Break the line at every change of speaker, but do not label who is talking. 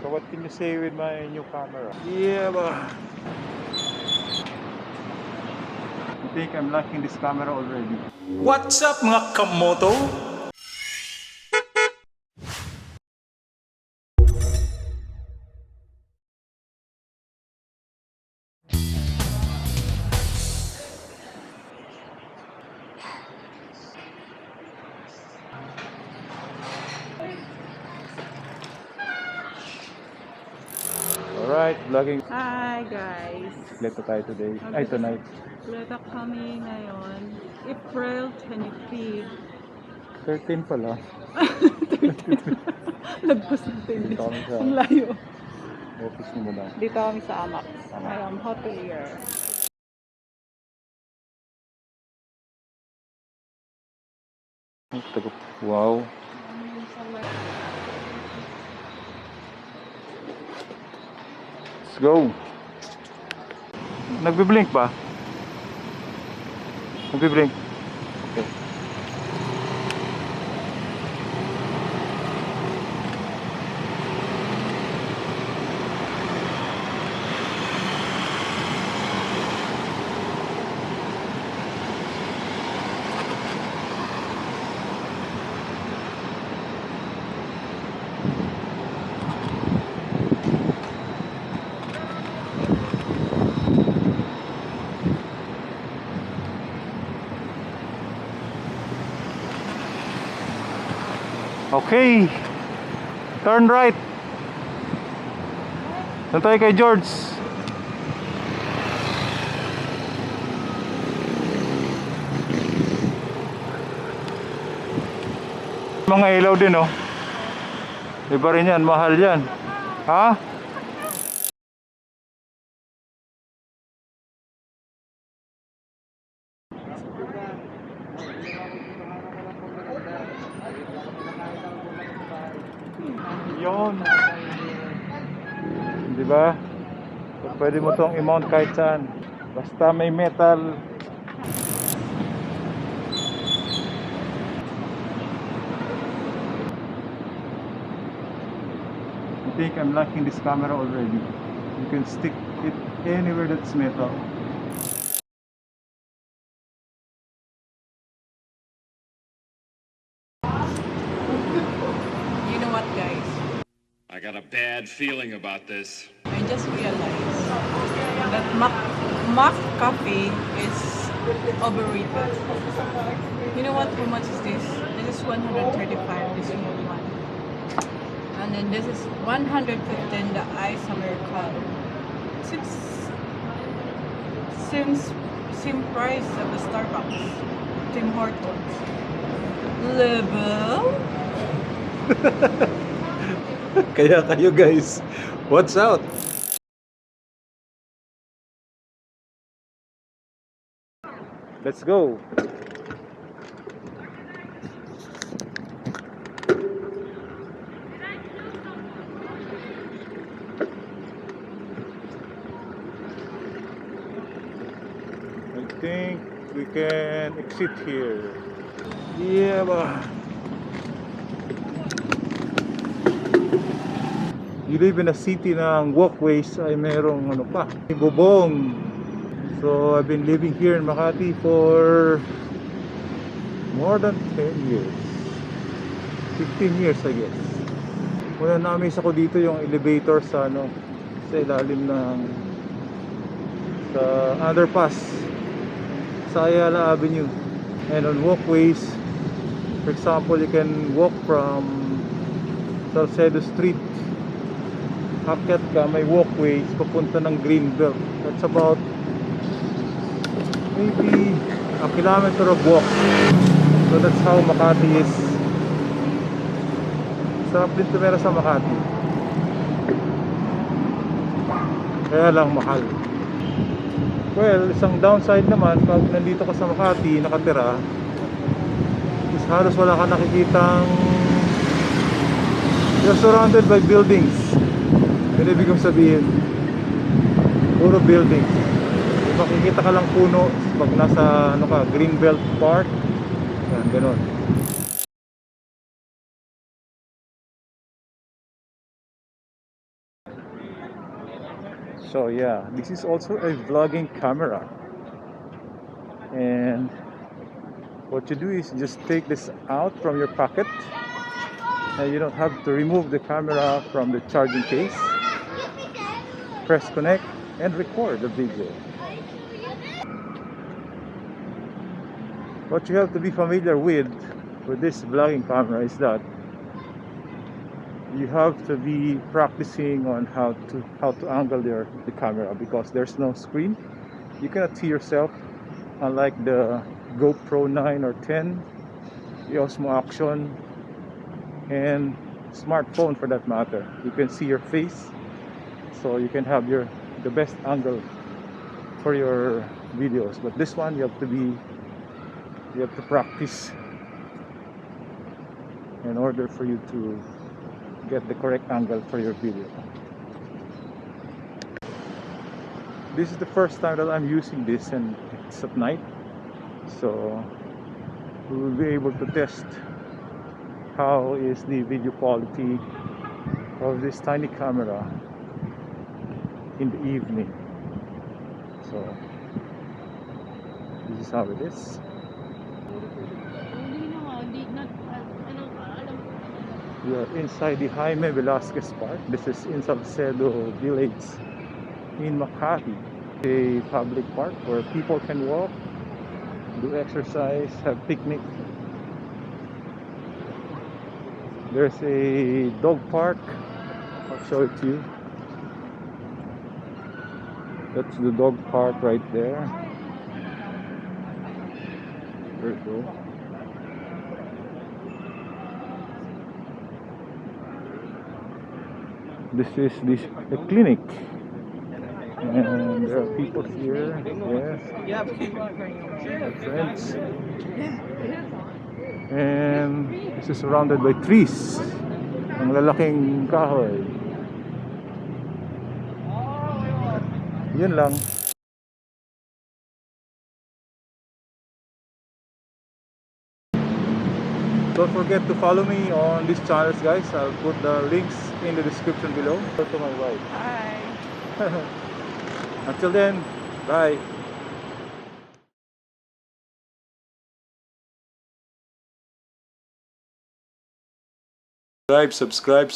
So what can you say with my new camera? Yeah, but I think I'm liking this camera already.
What's up mga kamoto?
Alright, vlogging.
Hi guys!
Leto tayo today. Ay, tonight.
Leto kami ngayon, April 25th.
13 pala.
Lagpas natin.
Dito kami sa
Ang layo.
office ni Madam.
Dito kami sa Amax. Ngayon, hotelier.
Wow. Let's go. Nagbi-blink ba? Nagbi-blink. Okay. Okay, turn right. Doon tayo kay George. Mga ilaw din, oh. Iba rin yan, mahal yan. Ha? Yun. Di ba? So, pwede mo tong i-mount kahit saan. Basta may metal. I think I'm liking this camera already. You can stick it anywhere that's metal.
You know what guys?
I got a bad feeling about this.
I just realized that Mac coffee is overrated. You know what? How much is this? This is 135, this small one. And then this is 115, the ice Americano. Same price of the Starbucks. Tim Hortons. Level?
Kaya kayo guys, what's out? Let's go. I think we can exit here. Yeah, ba. You live in a city na ang walkways ay merong ano pa, bubong. So I've been living here in Makati for more than 10 years. 15 years I guess. Una na-amaze ako dito yung elevator sa ano, sa ilalim ng sa underpass sa Ayala Avenue. And on walkways, for example, you can walk from Salcedo Street, akyat ka, may walkways papunta ng Greenbelt. That's about maybe a kilometer of walk. So that's how Makati is. Sarap din tumira sa Makati, kaya lang mahal. Well, isang downside naman pag nandito ka sa Makati nakatira is halos wala ka nakikitang, you're surrounded by buildings. Yun ibig kong sabihin, puro buildings. Makikita ka lang puno pag nasa ano ka, Greenbelt Park. Yan, ganun. So yeah, this is also a vlogging camera, and what you do is just take this out from your pocket, and you don't have to remove the camera from the charging case. Press connect and record the video. What you have to be familiar with this vlogging camera is that you have to be practicing on how to angle the camera, because there's no screen. You cannot see yourself, unlike the GoPro 9 or 10, the Osmo Action, and smartphone for that matter. You can see your face, so you can have the best angle for your videos. But this one, you have to practice in order for you to get the correct angle for your video. This is the first time that I'm using this, and it's at night, so we will be able to test how is the video quality of this tiny camera in the evening. So this is how it is. We are inside the Jaime Velasquez Park. This is in Salcedo village in Makati. A public park where people can walk, do exercise, have picnic. There's a dog park. I'll show it to you. That's the dog park right there. Very cool. This is the clinic, and there are people here. Yes, my friends. And this is surrounded by trees. Ang lalaking kahoy. Yun lang. Don't forget to follow me on these channels, guys. I'll put the links in the description below. Go to my wife.
Hi.
Until then, bye.
Subscribe.